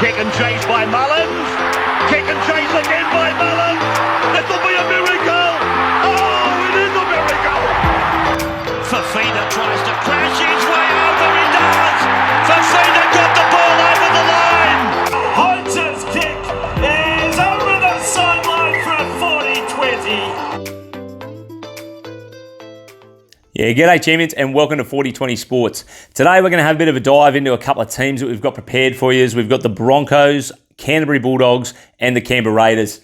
Kick and chase by Mullins. Kick and chase again by Mullins. It'll be a miracle. Oh, it is a miracle. Fafita tries to crash his way over. He does. Fafita got the ball over the line. Hunter's kick is over the sideline for a 40-20. Yeah, g'day champions and welcome to 40-20 Sports. Today we're going to have a bit of a dive into a couple of teams that we've got prepared for you. We've got the Broncos, Canterbury Bulldogs and the Canberra Raiders.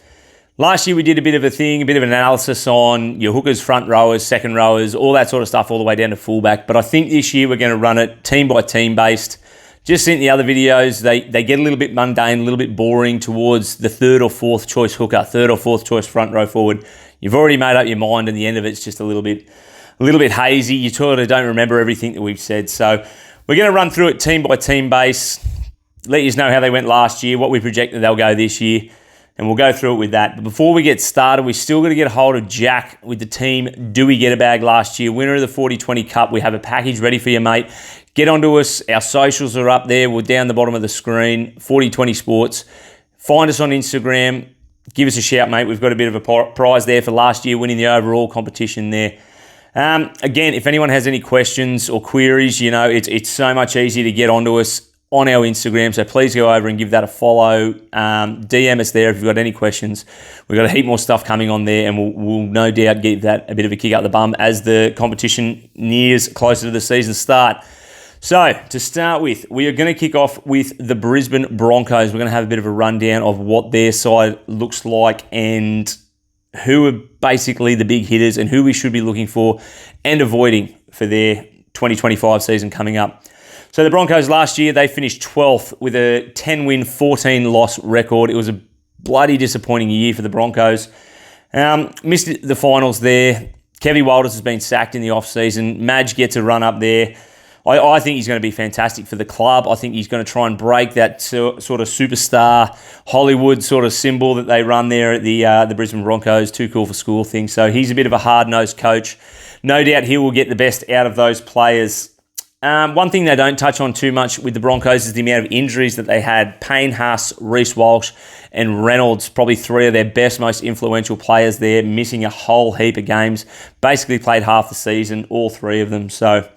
Last year we did a bit of a bit of an analysis on your hookers, front rowers, second rowers, all that sort of stuff all the way down to fullback. But I think this year we're going to run it team by team based. Just seen the other videos, they get a little bit mundane, a little bit boring towards the third or fourth choice hooker, third or fourth choice front row forward. You've already made up your mind and the end of it's just a little bit hazy. You sort of don't remember everything that we've said. So we're going to run through it team by team base, let you know how they went last year, what we projected they'll go this year, and we'll go through it with that. But before we get started, we still got to get a hold of Jack with the team Do We Get a Bag last year, winner of the 40-20 Cup. We have a package ready for you, mate. Get onto us. Our socials are up there. We're down the bottom of the screen, 40-20 Sports. Find us on Instagram. Give us a shout, mate. We've got a bit of a prize there for last year, winning the overall competition there. Again, if anyone has any questions or queries, you know, it's so much easier to get onto us on our Instagram. So please go over and give that a follow. DM us there if you've got any questions. We've got a heap more stuff coming on there, and we'll no doubt give that a bit of a kick up the bum as the competition nears closer to the season start. So to start with, we are going to kick off with the Brisbane Broncos. We're going to have a bit of a rundown of what their side looks like and who are basically the big hitters and who we should be looking for and avoiding for their 2025 season coming up. So the Broncos last year, they finished 12th with a 10-win, 14-loss record. It was a bloody disappointing year for the Broncos. Missed the finals there. Kevin Walters has been sacked in the off-season. Madge gets a run up there. I think he's going to be fantastic for the club. I think he's going to try and break that sort of superstar Hollywood sort of symbol that they run there at the Brisbane Broncos, too cool for school thing. So he's a bit of a hard-nosed coach. No doubt he will get the best out of those players. One thing they don't touch on too much with the Broncos is the amount of injuries that they had. Payne Haas, Reece Walsh and Reynolds, probably three of their best, most influential players there, missing a whole heap of games. Basically played half the season, all three of them. So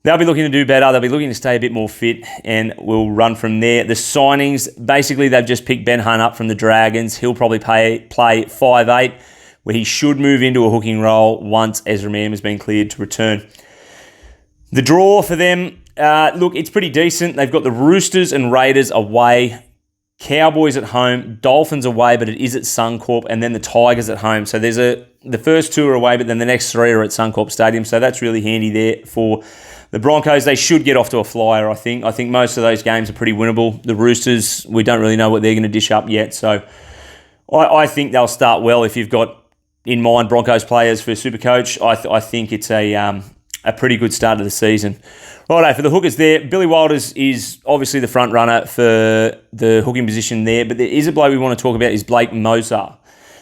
they'll be looking to do better. They'll be looking to stay a bit more fit, and we'll run from there. The signings, basically they've just picked Ben Hunt up from the Dragons. He'll probably play 5'8", where he should move into a hooking role once Ezra Mam has been cleared to return. The draw for them, look, it's pretty decent. They've got the Roosters and Raiders away, Cowboys at home, Dolphins away, but it is at Suncorp, and then the Tigers at home. So there's the first two are away, but then the next three are at Suncorp Stadium. So that's really handy there for the Broncos. They should get off to a flyer, I think. I think most of those games are pretty winnable. The Roosters, we don't really know what they're going to dish up yet. So I think they'll start well. If you've got in mind Broncos players for Supercoach, I think it's a pretty good start to the season. Righto, for the hookers there, Billy Walters is obviously the front runner for the hooking position there, but there is a bloke we want to talk about is Blake Mozart.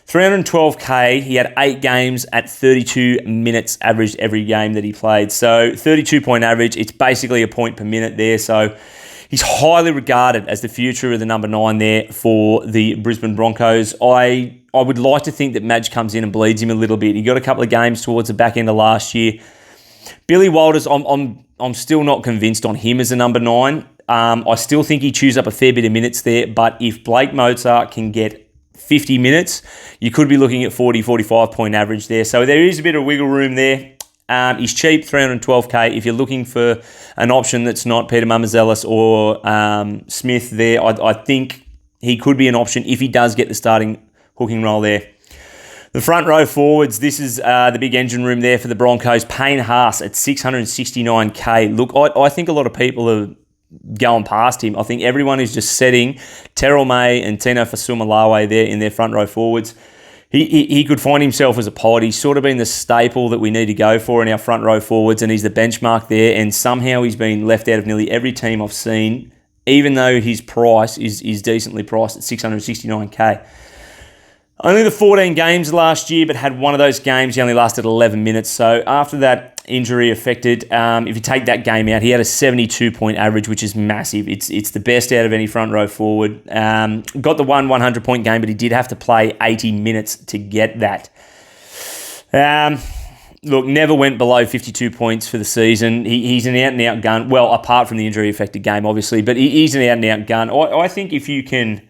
312k, he had 8 games at 32 minutes averaged every game that he played. So 32-point average, it's basically a point per minute there. So he's highly regarded as the future of the number 9 there for the Brisbane Broncos. I would like to think that Madge comes in and bleeds him a little bit. He got a couple of games towards the back end of last year. Billy Walters, I'm still not convinced on him as a number 9. I still think he chews up a fair bit of minutes there, but if Blake Mozart can get 50 minutes, you could be looking at 40, 45-point average there. So there is a bit of wiggle room there. He's cheap, 312k. If you're looking for an option that's not Peter Mamazelis or Smith there, I think he could be an option if he does get the starting hooking role there. The front row forwards, this is the big engine room there for the Broncos. Payne Haas at 669k. Look, I think a lot of people are going past him. I think everyone is just setting Terrell May and Tino Fa'asuamaleaui there in their front row forwards. He could find himself as a pod. He's sort of been the staple that we need to go for in our front row forwards, and he's the benchmark there, and somehow he's been left out of nearly every team I've seen, even though his price is decently priced at 669k. Only the 14 games last year, but had one of those games, he only lasted 11 minutes. So after that injury affected. If you take that game out, he had a 72-point average, which is massive. It's the best out of any front row forward. Got the 100-point game, but he did have to play 80 minutes to get that. Look, never went below 52 points for the season. He's an out-and-out gun. Well, apart from the injury-affected game, obviously, but he's an out-and-out gun. I think if you can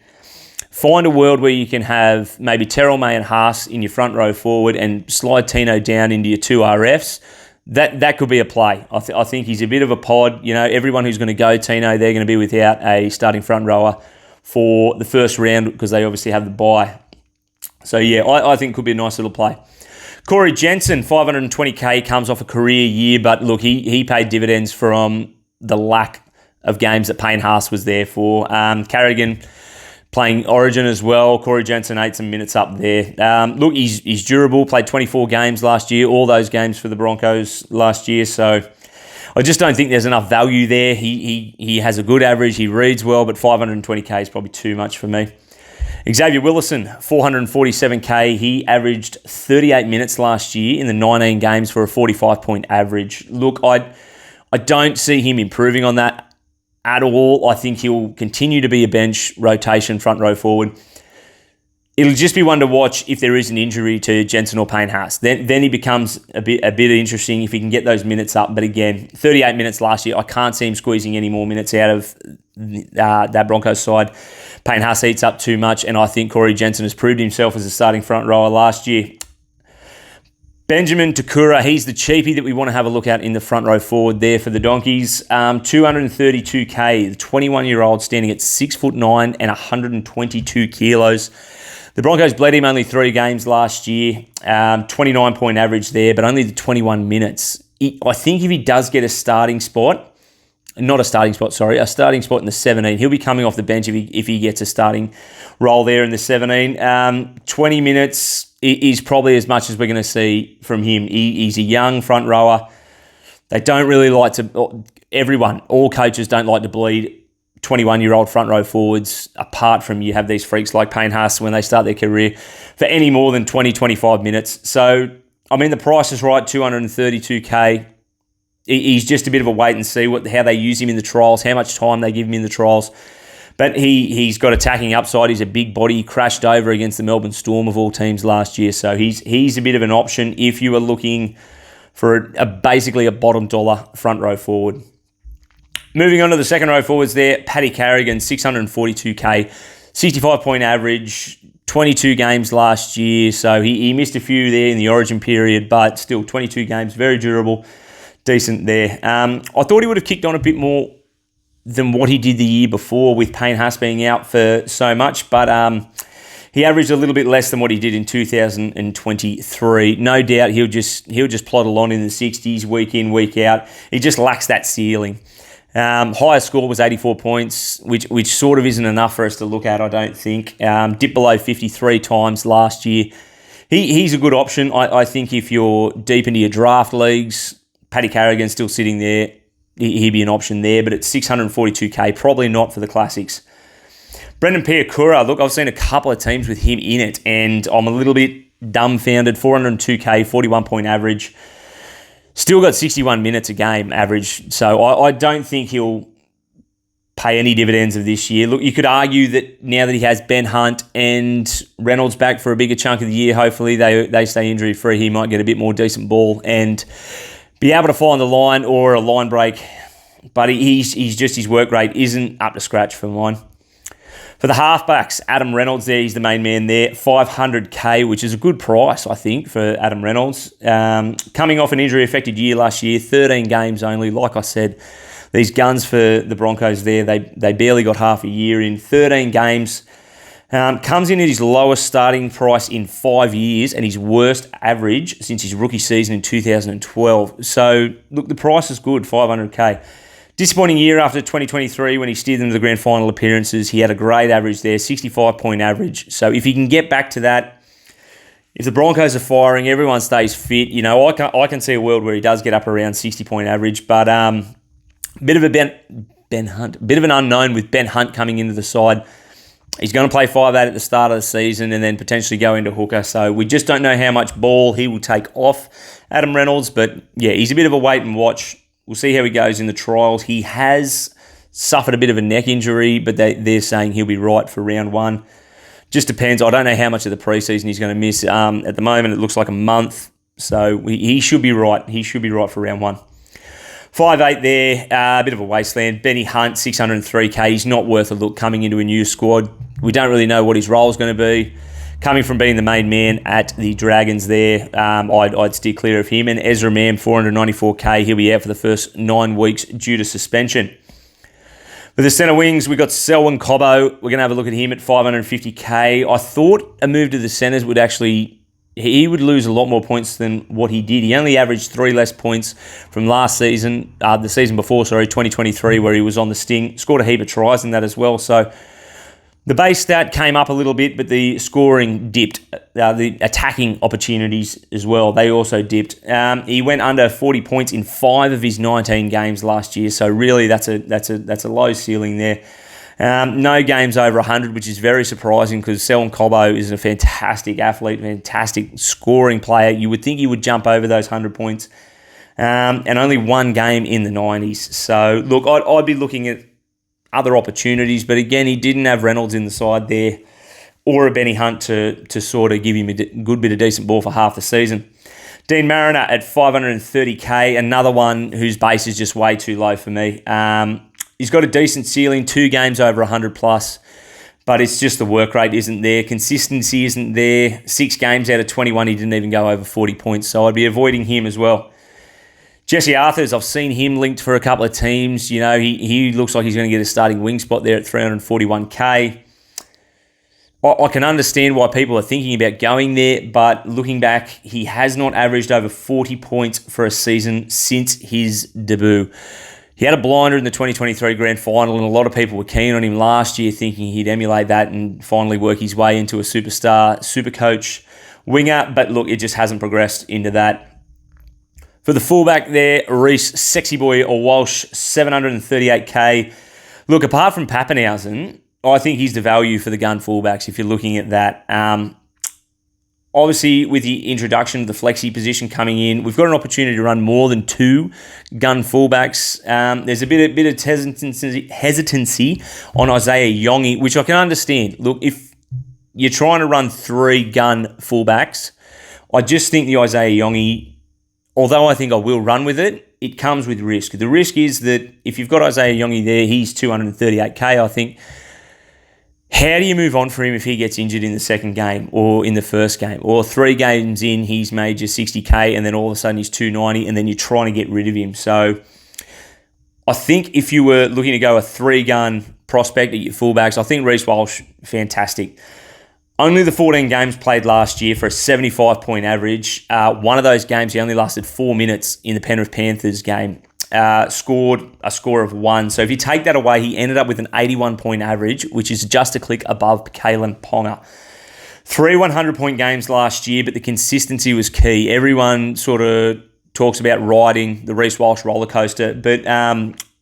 find a world where you can have maybe Terrell May and Haas in your front row forward and slide Tino down into your two RFs, that could be a play. I think he's a bit of a pod. You know, everyone who's going to go Tino, they're going to be without a starting front rower for the first round because they obviously have the bye. So, yeah, I think it could be a nice little play. Corey Jensen, 520k, comes off a career year, but look, he paid dividends from the lack of games that Payne Haas was there for. Carrigan playing Origin as well. Corey Jensen ate some minutes up there. Look, he's durable, played 24 games last year, all those games for the Broncos last year, so I just don't think there's enough value there. He has a good average, he reads well, but 520k is probably too much for me. Xavier Willison, 447k. He averaged 38 minutes last year in the 19 games for a 45-point average. Look, I don't see him improving on that at all. I think he'll continue to be a bench rotation front row forward. It'll just be one to watch if there is an injury to Jensen or Payne Haas. Then he becomes a bit interesting if he can get those minutes up. But again, 38 minutes last year, I can't see him squeezing any more minutes out of that Broncos side. Payne Haas eats up too much, and I think Corey Jensen has proved himself as a starting front rower last year. Benjamin Takura, he's the cheapie that we want to have a look at in the front row forward there for the Donkeys. 232k, the 21-year-old standing at 6'9" and 122 kilos. The Broncos bled him only 3 games last year, 29-point average there, but only the 21 minutes. I think if he does get a starting spot in the 17, he'll be coming off the bench if he gets a starting role there in the 17. 20 minutes is probably as much as we're going to see from him. He's a young front rower. They don't really like to, all coaches don't like to bleed 21-year-old front row forwards, apart from you have these freaks like Payne Haas when they start their career, for any more than 20, 25 minutes. So, I mean, the price is right, 232k. He's just a bit of a wait and see how they use him in the trials, how much time they give him in the trials. But he's got attacking upside. He's a big body. He crashed over against the Melbourne Storm of all teams last year. So he's a bit of an option if you are looking for basically a bottom dollar front row forward. Moving on to the second row forwards there, Paddy Carrigan, 642k, 65-point average, 22 games last year. So he missed a few there in the Origin period, but still 22 games, very durable. Decent there. I thought he would have kicked on a bit more than what he did the year before with Payne Haas being out for so much, but he averaged a little bit less than what he did in 2023. No doubt he'll just plod along in the 60s week in, week out. He just lacks that ceiling. Highest score was 84 points, which sort of isn't enough for us to look at, I don't think. Dipped below 53 times last year. He's a good option. I think if you're deep into your draft leagues, Paddy Carrigan's still sitting there. He'd be an option there, but at 642k, probably not for the classics. Brendan Piakura, look, I've seen a couple of teams with him in it, and I'm a little bit dumbfounded. 402k, 41-point average. Still got 61 minutes a game average, so I don't think he'll pay any dividends of this year. Look, you could argue that now that he has Ben Hunt and Reynolds back for a bigger chunk of the year, hopefully they stay injury-free, he might get a bit more decent ball and be able to find the line or a line break, but his work rate isn't up to scratch for mine. For the halfbacks, Adam Reynolds there, he's the main man there, 500k, which is a good price, I think, for Adam Reynolds. Coming off an injury-affected year last year, 13 games only. Like I said, these guns for the Broncos there, they barely got half a year in. 13 games. Comes in at his lowest starting price in 5 years and his worst average since his rookie season in 2012. So, look, the price is good, 500k. Disappointing year after 2023 when he steered them to the grand final appearances. He had a great average there, 65-point average. So if he can get back to that, if the Broncos are firing, everyone stays fit, you know, I can see a world where he does get up around 60-point average. But bit of an unknown with Ben Hunt coming into the side. He's going to play 5'8" at the start of the season and then potentially go into hooker. So we just don't know how much ball he will take off Adam Reynolds. But yeah, he's a bit of a wait and watch. We'll see how he goes in the trials. He has suffered a bit of a neck injury, but they're saying he'll be right for round 1. Just depends. I don't know how much of the preseason he's going to miss. At the moment, it looks like a month. So he should be right. He should be right for round 1. 5'8" there, a bit of a wasteland. Benny Hunt, 603k. He's not worth a look coming into a new squad. We don't really know what his role is going to be. Coming from being the main man at the Dragons there, I'd steer clear of him. And Ezra Mam, 494k. He'll be out for the first 9 weeks due to suspension. For the centre wings, we've got Selwyn Cobbo. We're going to have a look at him at 550k. I thought a move to the centres would actually... He would lose a lot more points than what he did. He only averaged 3 less points from last season, the season before, 2023, where he was on the sting. Scored a heap of tries in that as well. So the base stat came up a little bit, but the scoring dipped. The attacking opportunities as well, they also dipped. He went under 40 points in 5 of his 19 games last year. So really, that's a low ceiling there. No games over 100, which is very surprising because Selwyn Cobbo is a fantastic athlete, fantastic scoring player. You would think he would jump over those 100 points. And only 1 game in the 90s. So, look, I'd be looking at other opportunities. But again, he didn't have Reynolds in the side there or a Benny Hunt to sort of give him a good bit of decent ball for half the season. Dean Mariner at 530k, another one whose base is just way too low for me. He's got a decent ceiling, 2 games over 100 plus, but it's just the work rate isn't there. Consistency isn't there. 6 games out of 21, he didn't even go over 40 points, so I'd be avoiding him as well. Jesse Arthurs, I've seen him linked for a couple of teams. You know, he looks like he's going to get a starting wing spot there at 341k. I can understand why people are thinking about going there, but looking back, he has not averaged over 40 points for a season since his debut. He had a blinder in the 2023 Grand Final, and a lot of people were keen on him last year, thinking he'd emulate that and finally work his way into a superstar, supercoach winger. But look, it just hasn't progressed into that. For the fullback there, Reece Sexy Boy or Walsh, 738k. Look, apart from Pappenhausen, I think he's the value for the gun fullbacks if you're looking at that. Obviously, with the introduction of the flexi position coming in, we've got an opportunity to run more than 2 gun fullbacks. There's a bit of hesitancy on Isaiah Yongi, which I can understand. Look, if you're trying to run 3 gun fullbacks, I just think the Isaiah Yongi, although I think I will run with it, it comes with risk. The risk is that if you've got Isaiah Yongi there, he's 238k, I think. How do you move on for him if he gets injured in the second game or in the first game? Or 3 games in, he's made you 60k and then all of a sudden he's 290 and then you're trying to get rid of him. So I think if you were looking to go a 3-gun prospect at your fullbacks, I think Reece Walsh, fantastic. Only the 14 games played last year for a 75-point average. One of those games, he only lasted 4 minutes in the Penrith Panthers game. Scored a score of 1. So if you take that away, he ended up with an 81-point average, which is just a click above Kalen Ponga. 3 100-point games last year, but the consistency was key. Everyone sort of talks about riding the Reece Walsh roller coaster, but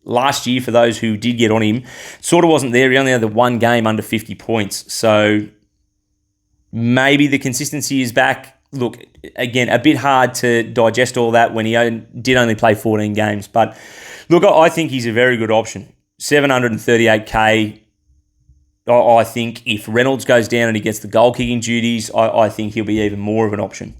last year, for those who did get on him, sort of wasn't there. He only had the 1 game under 50 points. So maybe the consistency is back. Look, again, a bit hard to digest all that when he did only play 14 games. But look, I think he's a very good option. 738k. I think if Reynolds goes down and he gets the goal-kicking duties, I think he'll be even more of an option.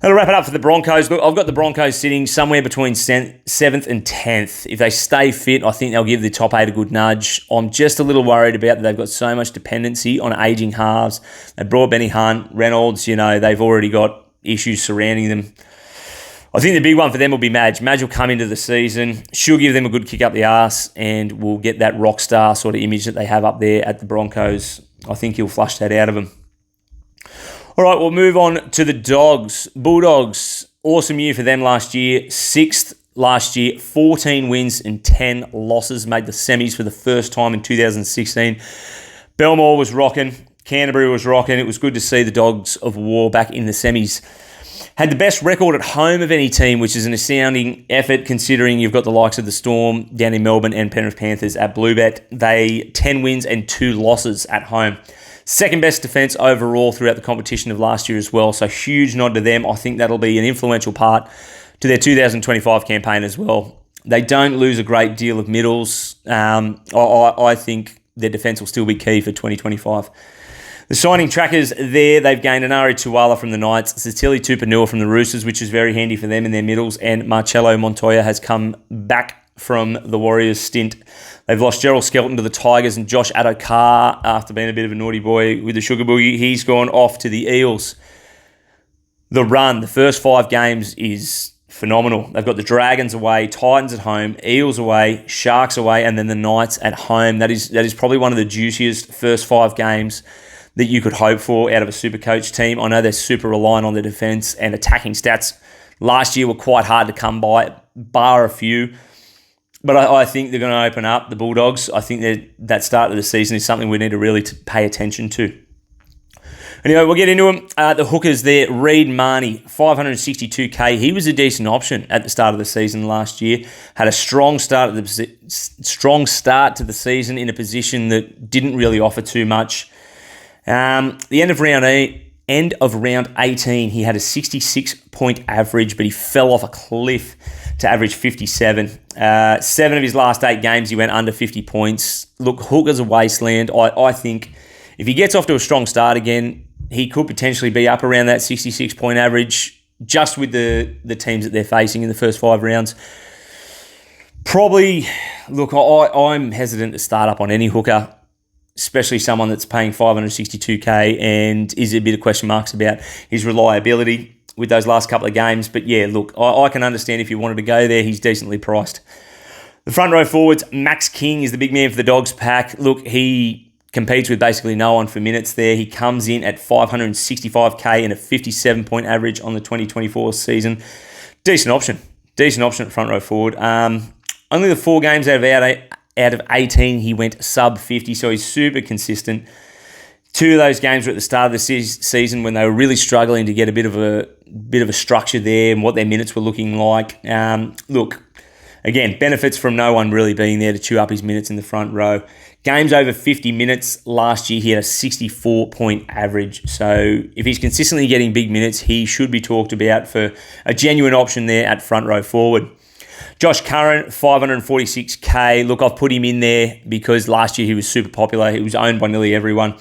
That'll wrap it up for the Broncos. Look, I've got the Broncos sitting somewhere between 7th and 10th. If they stay fit, I think they'll give the top 8 a good nudge. I'm just a little worried about that they've got so much dependency on ageing halves. They brought Benny Hunt, Reynolds, they've already got issues surrounding them. I think the big one for them will be Madge. Madge will come into the season. She'll give them a good kick up the arse and we'll get that rock star sort of image that they have up there at the Broncos. I think he'll flush that out of them. All right, we'll move on to the Dogs. Bulldogs, awesome year for them last year. 6th last year, 14 wins and 10 losses. Made the semis for the first time in 2016. Belmore was rocking. Canterbury was rocking. It was good to see the Dogs of War back in the semis. Had the best record at home of any team, which is an astounding effort considering you've got the likes of the Storm down in Melbourne and Penrith Panthers at Bluebet. They 10 wins and 2 losses at home. Second best defence overall throughout the competition of last year as well. So huge nod to them. I think that'll be an influential part to their 2025 campaign as well. They don't lose a great deal of middles. I think their defence will still be key for 2025. The signing trackers there, they've gained Anari Tuala from the Knights, Sitili Tupanua from the Roosters, which is very handy for them in their middles, and Marcelo Montoya has come back from the Warriors stint. They've lost Gerald Skelton to the Tigers, and Josh Adokar, after being a bit of a naughty boy with the Sugar Boogie, he's gone off to the Eels. The run, the first 5 games is phenomenal. They've got the Dragons away, Titans at home, Eels away, Sharks away, and then the Knights at home. That is probably one of the juiciest first 5 games that you could hope for out of a Supercoach team. I know they're super reliant on the defence, and attacking stats last year were quite hard to come by, bar a few. But I think they're going to open up, the Bulldogs. I think that start of the season is something we need to really pay attention to. Anyway, we'll get into them. The hookers there, Reid Marnie, 562k. He was a decent option at the start of the season last year. Had a strong start to the season in a position that didn't really offer too much. The end of round 18, he had a 66-point average, but he fell off a cliff to average 57. 7 of his last 8 games, he went under 50 points. Look, hooker's a wasteland. I think if he gets off to a strong start again, he could potentially be up around that 66-point average just with the teams that they're facing in the first 5 rounds. Probably, look, I'm hesitant to start up on any hooker, especially someone that's paying 562k and is a bit of question marks about his reliability with those last couple of games. But yeah, look, I can understand if you wanted to go there, he's decently priced. The front row forwards, Max King is the big man for the Dogs pack. Look, he competes with basically no one for minutes there. He comes in at 565k and a 57-point average on the 2024 season. Decent option at front row forward. Only the 4 games out of 18, he went sub 50, so he's super consistent. 2 of those games were at the start of the season when they were really struggling to get a bit of a structure there and what their minutes were looking like. Look, again, benefits from no one really being there to chew up his minutes in the front row. Games over 50 minutes last year, he had a 64-point average. So if he's consistently getting big minutes, he should be talked about for a genuine option there at front row forward. Josh Curran, 546k. Look, I've put him in there because last year he was super popular. He was owned by nearly everyone.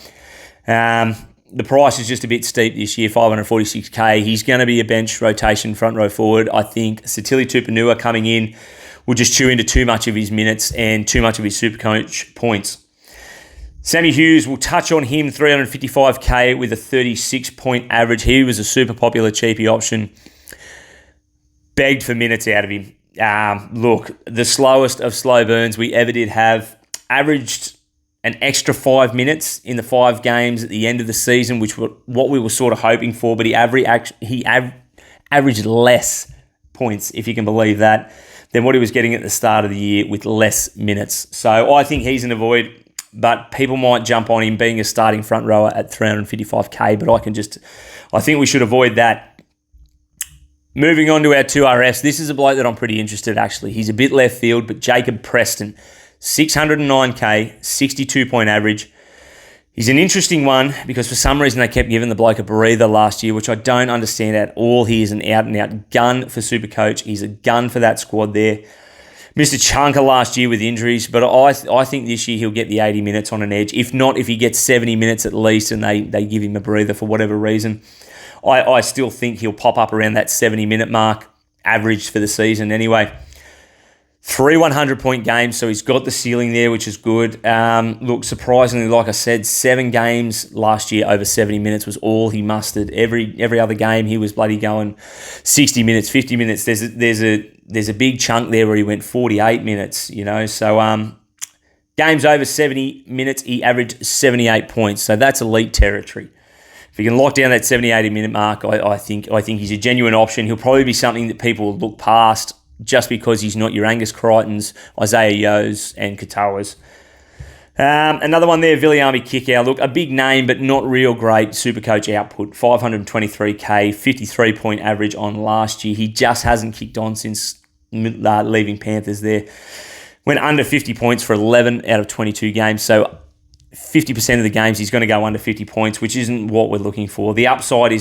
The price is just a bit steep this year, 546k. He's going to be a bench rotation front row forward. I think Sitili Tupanua coming in will just chew into too much of his minutes and too much of his Supercoach points. Sammy Hughes, will touch on him, 355k with a 36-point average. He was a super popular cheapie option. Begged for minutes out of him. Look, the slowest of slow burns we ever did have, averaged an extra 5 minutes in the 5 games at the end of the season, which were what we were sort of hoping for, but he averaged less points, if you can believe that, than what he was getting at the start of the year with less minutes. So I think he's an avoid, but people might jump on him being a starting front rower at 355k, but I think we should avoid that. Moving on to our 2RFs, this is a bloke that I'm pretty interested actually. He's a bit left field, but Jacob Preston, 609k, 62-point average. He's an interesting one because for some reason they kept giving the bloke a breather last year, which I don't understand at all. He is an out-and-out gun for Supercoach. He's a gun for that squad there. Missed a chunker last year with injuries, but I think this year he'll get the 80 minutes on an edge. If not, if he gets 70 minutes at least and they give him a breather for whatever reason, I still think he'll pop up around that 70-minute mark, average for the season anyway. 3 100-point games, so he's got the ceiling there, which is good. Look, surprisingly, like I said, 7 games last year over 70 minutes was all he mustered. Every other game, he was bloody going 60 minutes, 50 minutes. There's a big chunk there where he went 48 minutes, you know. So games over 70 minutes, he averaged 78 points. So that's elite territory. If he can lock down that 70, 80-minute mark, I think he's a genuine option. He'll probably be something that people will look past just because he's not your Angus Crichtons, Isaiah Yoes, and Katoas. Another one there, Viliami Kickow. Look, a big name, but not real great supercoach output. 523k, 53-point average on last year. He just hasn't kicked on since leaving Panthers there. Went under 50 points for 11 out of 22 games. So 50% of the games he's going to go under 50 points, which isn't what we're looking for. The upside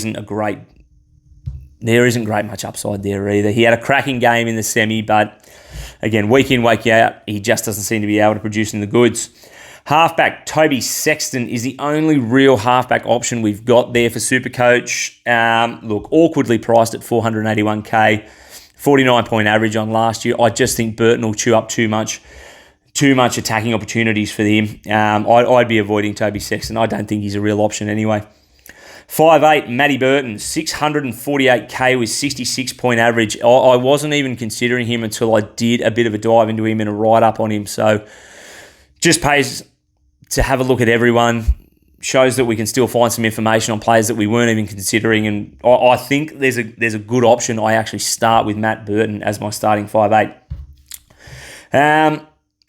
there isn't great much upside there either. He had a cracking game in the semi, but again, week in, week out, he just doesn't seem to be able to produce in the goods. Halfback, Toby Sexton is the only real halfback option we've got there for Supercoach. Look, awkwardly priced at 481k, 49-point average on last year. I just think Burton will chew up too much attacking opportunities for him. I'd be avoiding Toby Sexton. I don't think he's a real option anyway. 5'8", Matty Burton, 648k with 66-point average. I wasn't even considering him until I did a bit of a dive into him and a write-up on him. So just pays to have a look at everyone. Shows that we can still find some information on players that we weren't even considering. And I think there's a good option. I actually start with Matt Burton as my starting 5'8".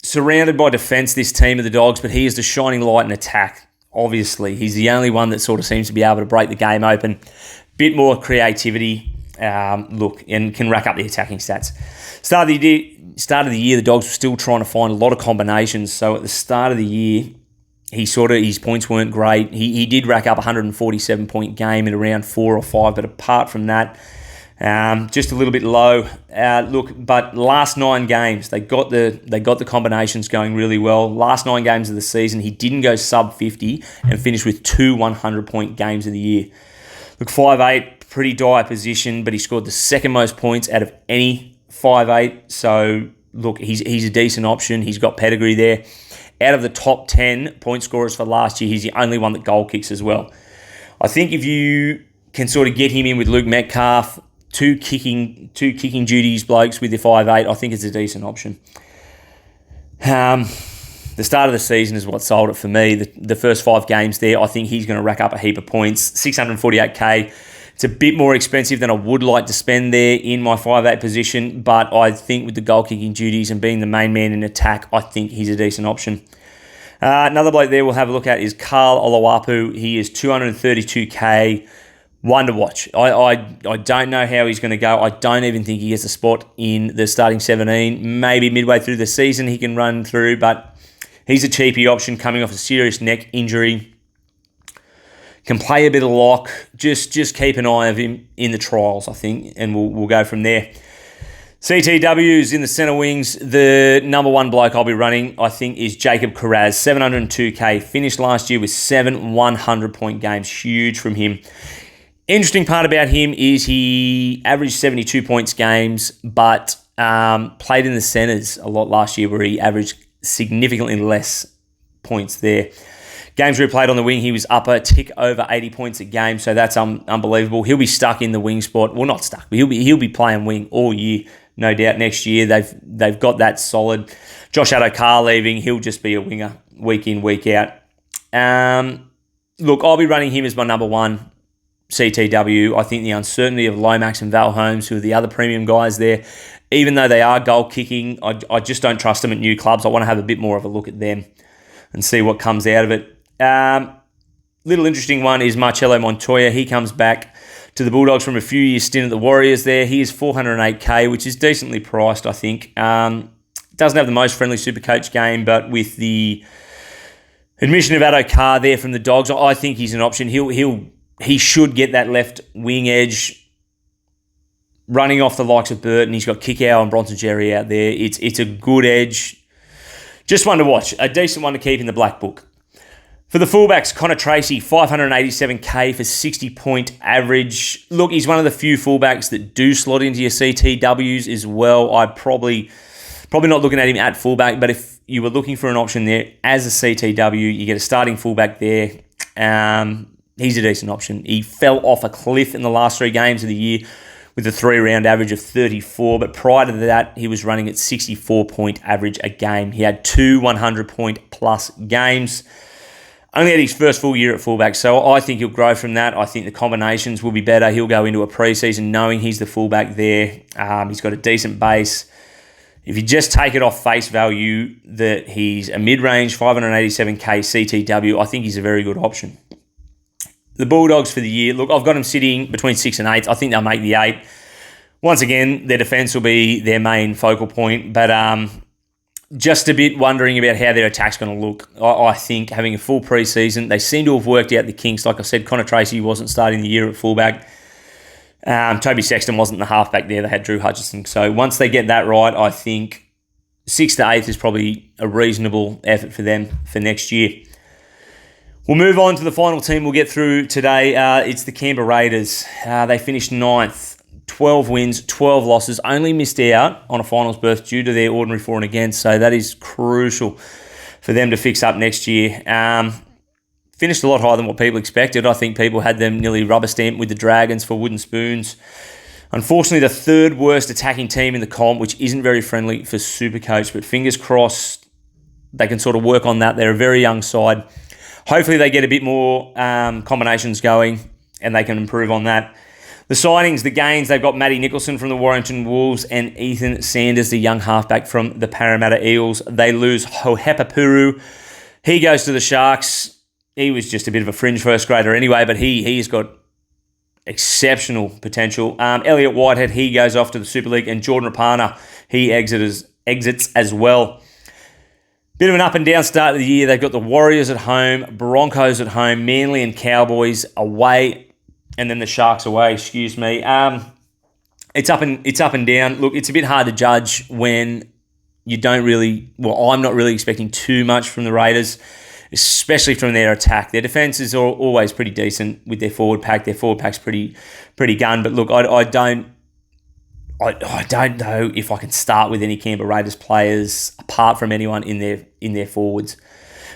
Surrounded by defence, this team of the Dogs, but he is the shining light in attack. Obviously, he's the only one that sort of seems to be able to break the game open. Bit more creativity, and can rack up the attacking stats. Start of the year, the Dogs were still trying to find a lot of combinations. So at the start of the year, his points weren't great. He did rack up a 147-point game in around 4 or 5, but apart from that, just a little bit low. But last 9 games, they got the combinations going really well. Last 9 games of the season, he didn't go sub 50 and finished with 2 100-point games of the year. Look, 5'8", pretty dire position, but he scored the second most points out of any 5'8". So look, he's a decent option. He's got pedigree there. Out of the top 10 point scorers for last year, he's the only one that goal kicks as well. I think if you can sort of get him in with Luke Metcalf, two kicking duties blokes with the 5'8", I think it's a decent option. The start of the season is what sold it for me. The first 5 games there, I think he's going to rack up a heap of points. 648k. It's a bit more expensive than I would like to spend there in my 5'8 position, but I think with the goal kicking duties and being the main man in attack, I think he's a decent option. Another bloke there we'll have a look at is Carl Olowapu. He is 232k. One to watch. I don't know how he's going to go. I don't even think he gets a spot in the starting 17. Maybe midway through the season he can run through, but he's a cheapie option coming off a serious neck injury. Can play a bit of lock. Just keep an eye of him in the trials, I think, and we'll go from there. CTWs in the centre wings. The number one bloke I'll be running, I think, is Jacob Carraz. 702k. Finished last year with 7 100-point games. Huge from him. Interesting part about him is he averaged 72 points games, but played in the centres a lot last year where he averaged significantly less points there. Games where he played on the wing, he was up a tick over 80 points a game, so that's unbelievable. He'll be stuck in the wing spot. Well, not stuck, but he'll be playing wing all year, no doubt. Next year, they've got that solid. Josh Adokar leaving, he'll just be a winger week in, week out. Look, I'll be running him as my number one CTW. I think the uncertainty of Lomax and Val Holmes, who are the other premium guys there, even though they are goal kicking, I just don't trust them at new clubs. I want to have a bit more of a look at them and see what comes out of it. Little interesting one is Marcelo Montoya. He comes back to the Bulldogs from a few years stint at the Warriors there. He is 408k, which is decently priced, I think. Doesn't have the most friendly Supercoach game, but with the admission of Adokar there from the Dogs, I think he's an option. He should get that left wing edge running off the likes of Burton. He's got Kickow and Bronson Jerry out there. It's a good edge. Just one to watch. A decent one to keep in the black book. For the fullbacks, Connor Tracy, 587k for 60-point average. Look, he's one of the few fullbacks that do slot into your CTWs as well. I'd probably not looking at him at fullback, but if you were looking for an option there as a CTW, you get a starting fullback there. He's a decent option. He fell off a cliff in the last 3 games of the year with a 3-round average of 34, but prior to that, he was running at 64-point average a game. He had 2 100-point plus games. Only had his first full year at fullback, so I think he'll grow from that. I think the combinations will be better. He'll go into a preseason knowing he's the fullback there. He's got a decent base. if you just take it off face value that he's a mid-range 587k CTW, I think he's a very good option. The Bulldogs for the year, look, I've got them sitting between 6 and 8. I think they'll make the 8. Once again, their defence will be their main focal point, but just a bit wondering about how their attack's going to look. I think having a full pre-season, they seem to have worked out the kinks. Like I said, Connor Tracy wasn't starting the year at fullback. Toby Sexton wasn't the halfback there. They had Drew Hutchison. So once they get that right, I think 6th to 8th is probably a reasonable effort for them for next year. We'll move on to the final team we'll get through today. It's the Canberra Raiders. They finished 9th. 12 wins, 12 losses, only missed out on a finals berth due to their ordinary for and against. So that is crucial for them to fix up next year. Finished a lot higher than what people expected. I think people had them nearly rubber stamped with the Dragons for wooden spoons. Unfortunately, the 3rd worst attacking team in the comp, which isn't very friendly for Supercoach, but fingers crossed they can sort of work on that. They're a very young side. Hopefully they get a bit more combinations going and they can improve on that. The signings, the gains, they've got Matty Nicholson from the Warrington Wolves and Ethan Sanders, the young halfback from the Parramatta Eels. They lose Hohepapuru. He goes to the Sharks. He was just a bit of a fringe first grader anyway, but he's got exceptional potential. Elliot Whitehead, he goes off to the Super League, and Jordan Rapana, he exits as well. Bit of an up and down start of the year. They've got the Warriors at home, Broncos at home, Manly and Cowboys away, and then the Sharks away, excuse me. It's up and down. Look, it's a bit hard to judge when you don't really... Well, I'm not really expecting too much from the Raiders, especially from their attack. Their defence is always pretty decent with their forward pack. Their forward pack's pretty gun. But look, I don't know if I can start with any Canberra Raiders players apart from anyone in their forwards.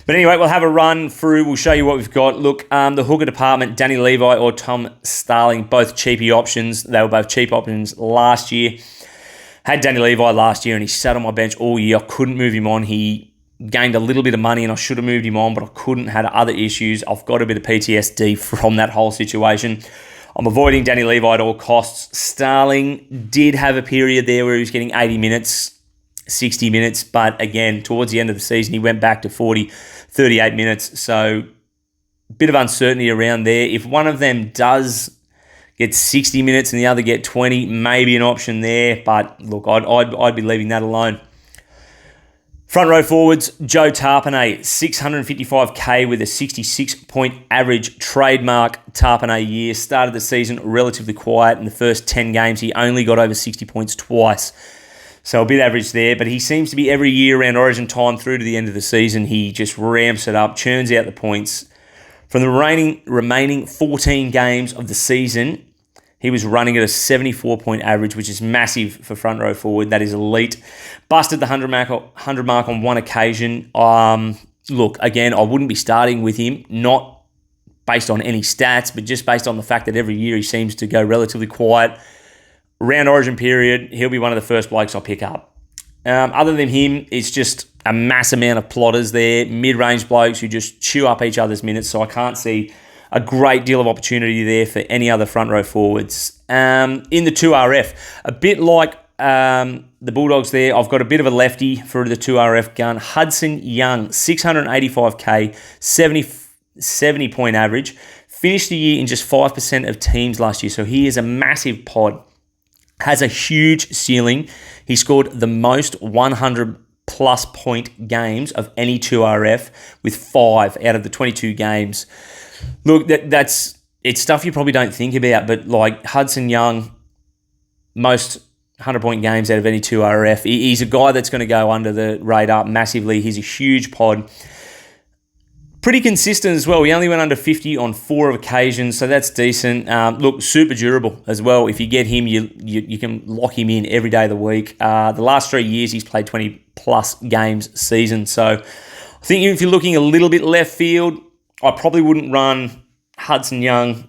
But anyway, we'll have a run through. We'll show you what we've got. Look, the hooker department, Danny Levi or Tom Starling, both cheapy options. They were both cheap options last year. Had Danny Levi last year and he sat on my bench all year. I couldn't move him on. He gained a little bit of money and I should have moved him on, but I couldn't. Had other issues. I've got a bit of PTSD from that whole situation. I'm avoiding Danny Levi at all costs. Starling did have a period there where he was getting 80 minutes, 60 minutes, but again, towards the end of the season, he went back to 40, 38 minutes. So a bit of uncertainty around there. If one of them does get 60 minutes and the other get 20, maybe an option there. But look, I'd be leaving that alone. Front row forwards, Joe Tarpanay, 655k with a 66-point average, trademark Tarpanay year. Started the season relatively quiet. In the first 10 games, he only got over 60 points twice. So a bit average there, but he seems to be every year around Origin time through to the end of the season, he just ramps it up, churns out the points. From the remaining 14 games of the season, he was running at a 74-point average, which is massive for front row forward. That is elite. Busted the 100 mark on one occasion. Look, again, I wouldn't be starting with him, not based on any stats, but just based on the fact that every year he seems to go relatively quiet. Around Origin period, he'll be one of the first blokes I'll pick up. Other than him, it's just a mass amount of plotters there, mid-range blokes who just chew up each other's minutes, so I can't see a great deal of opportunity there for any other front row forwards. In the 2RF, a bit like the Bulldogs there, I've got a bit of a lefty for the 2RF gun. Hudson Young, 685k, 70-point average. Finished the year in just 5% of teams last year, so he is a massive pod. Has a huge ceiling. He scored the most 100-plus point games of any 2RF with 5 out of the 22 games. Look, it's stuff you probably don't think about, but like Hudson Young, most 100-point games out of any 2RF. He's a guy that's going to go under the radar massively. He's a huge pod. Pretty consistent as well. He only went under 50 on 4 occasions, so that's decent. Look, super durable as well. If you get him, you can lock him in every day of the week. The last 3 years, he's played 20-plus games season. So I think if you're looking a little bit left field, I probably wouldn't run Hudson Young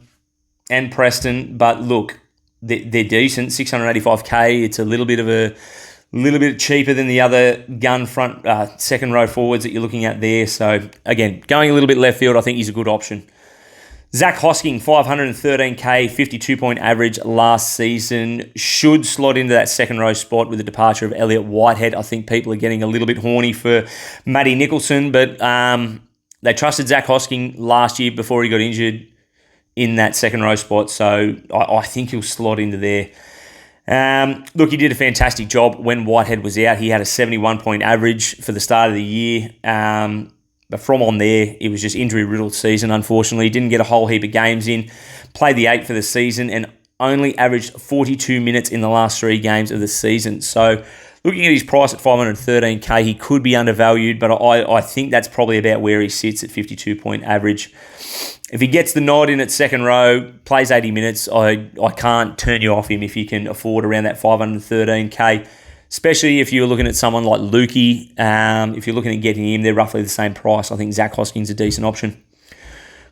and Preston, but look, they're decent. 685k. It's a little bit cheaper than the other gun front second row forwards that you're looking at there. So again, going a little bit left field, I think he's a good option. Zach Hosking, 513k, 52-point average last season. Should slot into that second row spot with the departure of Elliott Whitehead. I think people are getting a little bit horny for Matty Nicholson, but they trusted Zach Hosking last year before he got injured in that second row spot, so I think he'll slot into there. Look, he did a fantastic job when Whitehead was out. He had a 71-point average for the start of the year. But from on there, it was just injury-riddled season, unfortunately. Didn't get a whole heap of games in. Played the 8 for the season and only averaged 42 minutes in the last 3 games of the season. So looking at his price at 513k, he could be undervalued, but I think that's probably about where he sits at 52-point average. If he gets the nod in at second row, plays 80 minutes, I can't turn you off him if you can afford around that 513k. Especially if you're looking at someone like Lukey. If you're looking at getting him, they're roughly the same price. I think Zach Hosking's a decent option.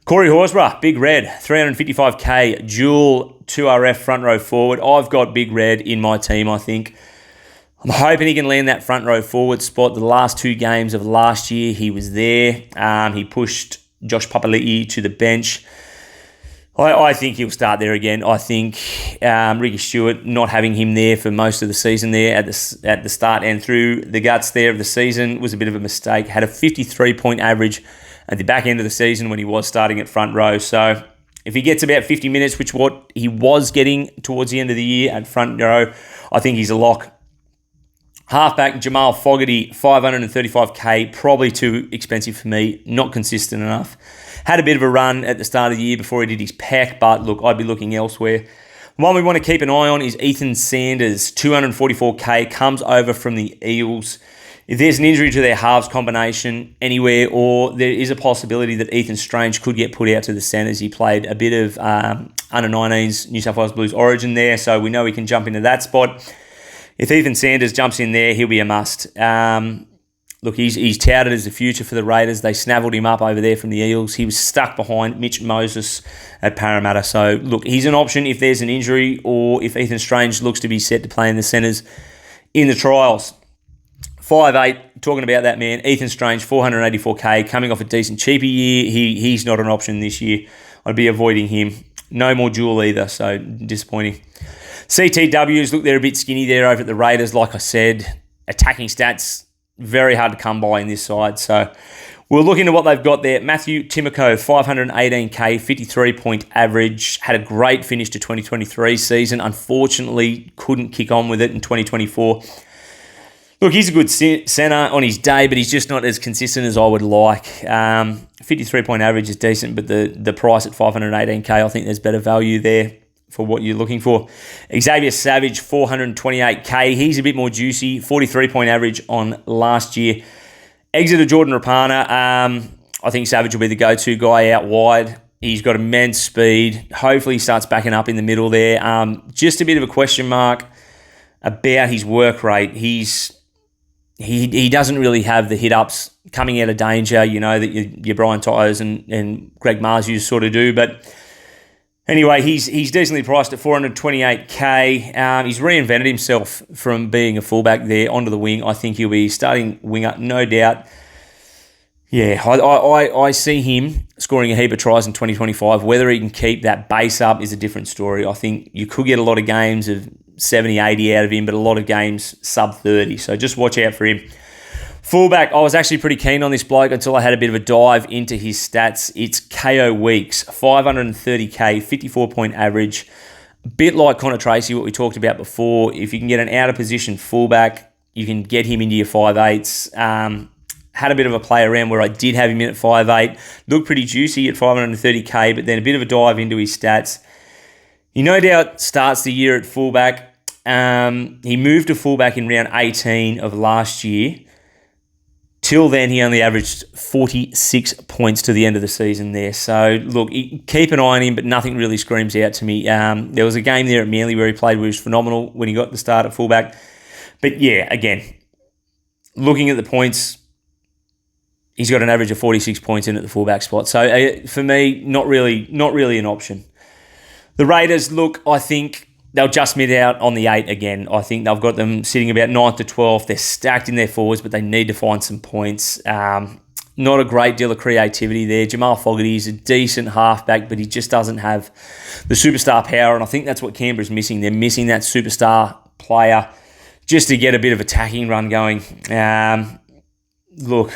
Corey Horsburgh, Big Red, 355k, dual 2RF front row forward. I've got Big Red in my team, I think. I'm hoping he can land that front row forward spot. The last 2 games of last year, he was there. He pushed Josh Papali'i to the bench. I think he'll start there again. I think Ricky Stewart, not having him there for most of the season there at the start and through the guts there of the season was a bit of a mistake. Had a 53-point average at the back end of the season when he was starting at front row. So if he gets about 50 minutes, which what he was getting towards the end of the year at front row, I think he's a lock. Halfback Jamal Fogarty, 535k, probably too expensive for me, not consistent enough. Had a bit of a run at the start of the year before he did his pack, but look, I'd be looking elsewhere. One we want to keep an eye on is Ethan Sanders, 244k, comes over from the Eels. If there's an injury to their halves combination anywhere, or there is a possibility that Ethan Strange could get put out to the centres, he played a bit of under-19s New South Wales Blues origin there, so we know he can jump into that spot. If Ethan Sanders jumps in there, he'll be a must. Look, he's touted as the future for the Raiders. They snaffled him up over there from the Eels. He was stuck behind Mitch Moses at Parramatta. So, look, he's an option if there's an injury or if Ethan Strange looks to be set to play in the centres in the trials. 5'8", talking about that man, Ethan Strange, 484k, coming off a decent cheaper year. He's not an option this year. I'd be avoiding him. No more dual either, so disappointing. CTWs, look, they're a bit skinny there over at the Raiders, like I said. Attacking stats, very hard to come by in this side. So we'll look into what they've got there. Matthew Timoko, 518k, 53-point average. Had a great finish to 2023 season. Unfortunately, couldn't kick on with it in 2024. Look, he's a good centre on his day, but he's just not as consistent as I would like. 53-point average is decent, but the price at 518k, I think there's better value there for what you're looking for. Xavier Savage, 428k. He's a bit more juicy. 43-point average on last year. Exeter Jordan Rapana. I think Savage will be the go-to guy out wide. He's got immense speed. Hopefully he starts backing up in the middle there. Just a bit of a question mark about his work rate. He doesn't really have the hit-ups coming out of danger, you know, that your Brian Tyers and Greg Marzius sort of do, but anyway, he's decently priced at 428k. He's reinvented himself from being a fullback there onto the wing. I think he'll be starting winger, no doubt. Yeah, I see him scoring a heap of tries in 2025. Whether he can keep that base up is a different story. I think you could get a lot of games of 70, 80 out of him, but a lot of games sub 30. So just watch out for him. Fullback, I was actually pretty keen on this bloke until I had a bit of a dive into his stats. It's KO Weeks, 530k, 54-point average. A bit like Connor Tracy, what we talked about before. If you can get an out-of-position fullback, you can get him into your 5'8s. Had a bit of a play around where I did have him in at 5'8. Looked pretty juicy at 530k, but then a bit of a dive into his stats. He no doubt starts the year at fullback. He moved to fullback in round 18 of last year. Till then, he only averaged 46 points to the end of the season there. So, look, keep an eye on him, but nothing really screams out to me. There was a game there at Manly where he played where he was phenomenal when he got the start at fullback. But, yeah, again, looking at the points, he's got an average of 46 points in at the fullback spot. So, for me, not really an option. The Raiders, look, I think they'll just miss out on the 8 again. I think they've got them sitting about 9th to 12th. They're stacked in their forwards, but they need to find some points. Not not a great deal of creativity there. Jamal Fogarty is a decent halfback, but he just doesn't have the superstar power, and I think that's what Canberra's missing. They're missing that superstar player just to get a bit of attacking run going. Look,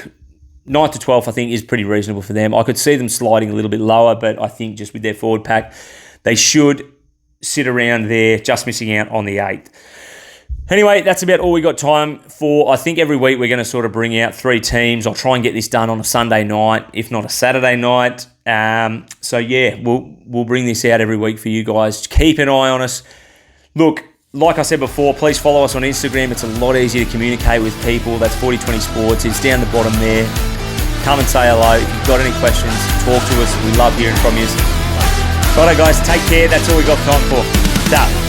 9th to 12th I think is pretty reasonable for them. I could see them sliding a little bit lower, but I think just with their forward pack, they should sit around there, just missing out on the 8th. Anyway, that's about all we got time for. I think every week we're going to sort of bring out 3 teams. I'll try and get this done on a Sunday night, if not a Saturday night. So yeah, we'll bring this out every week for you guys. Keep an eye on us. Look, like I said before, please follow us on Instagram. It's a lot easier to communicate with people. That's 4020 Sports. It's down the bottom there. Come and say hello. If you've got any questions, talk to us. We love hearing from you. Righto, guys, take care. That's all we got time for. Ta.